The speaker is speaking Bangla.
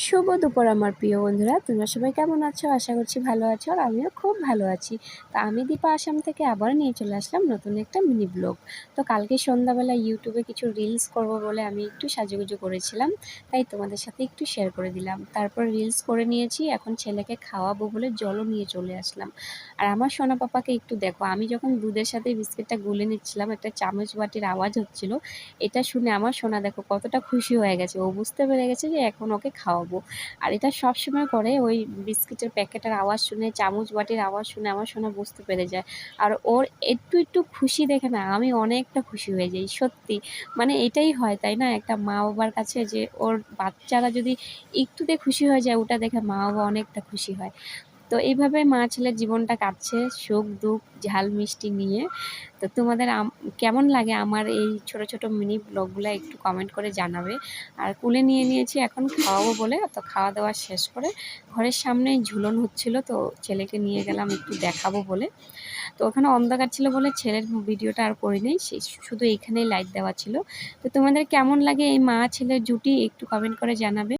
শুভ দুপুর আমার প্রিয় বন্ধুরা, তোমরা সবাই কেমন আছো? আশা করছি ভালো আছো, আর আমিও খুব ভালো আছি। তো আমি দীপা আসাম থেকে আবার নিয়ে চলে আসলাম নতুন একটা মিনি ব্লগ। তো কালকে সন্ধ্যাবেলা ইউটিউবে কিছু রিলস করব বলে আমি একটু সাজুগুজু করেছিলাম, তাই তোমাদের সাথে একটু শেয়ার করে দিলাম। তারপর রিলস করে নিয়েছি, এখন ছেলেকে খাওয়াবো বলে জলও নিয়ে চলে আসলাম। আর আমার সোনা পাপাকে একটু দেখো, আমি যখন দুধের সাথে বিস্কিটটা গুলে নিচ্ছিলাম একটা চামচ বাটির আওয়াজ হচ্ছিল, এটা শুনে আমার সোনা দেখো কতটা খুশি হয়ে গেছে। ও বুঝতে পেরে গেছে যে এখন ওকে খাওয়াবো। আর এটা সবসময় করে, ওই বিস্কিটের প্যাকেটের আওয়াজ শুনে, চামচ বাটির আওয়াজ শুনে আমার সোনা বুঝতে পেরে যায়। আর ওর একটু একটু খুশি দেখে না আমি অনেকটা খুশি হয়ে যাই সত্যি। মানে এটাই হয় তাই না, একটা মা বাবার কাছে, যে ওর বাচ্চারা যদি একটুতে খুশি হয়ে যায় ওটা দেখে মা বাবা অনেকটা খুশি হয়। তো এইভাবে মা ছেলের জীবনটা কাটছে, সুখ দুঃখ ঝাল মিষ্টি নিয়ে। তো তোমাদের কেমন লাগে আমার এই ছোট ছোট মিনি ব্লগগুলো একটু কমেন্ট করে জানাবে। আর কুলে নিয়ে নিয়েছি এখন খাওয়াবো বলে, তো খাওয়া দাওয়া শেষ করে ঘরের সামনে ঝুলন হচ্ছিল, তো ছেলেকে নিয়ে গেলাম একটু দেখাবো বলে। তো ওখানে অন্ধকার ছিল বলে ছেলের ভিডিওটা আর করি নাই, সেই শুধু এইখানেই লাইট দেওয়া ছিল। তো তোমাদের কেমন লাগে এই মা ছেলের জুটি একটু কমেন্ট করে জানাবে।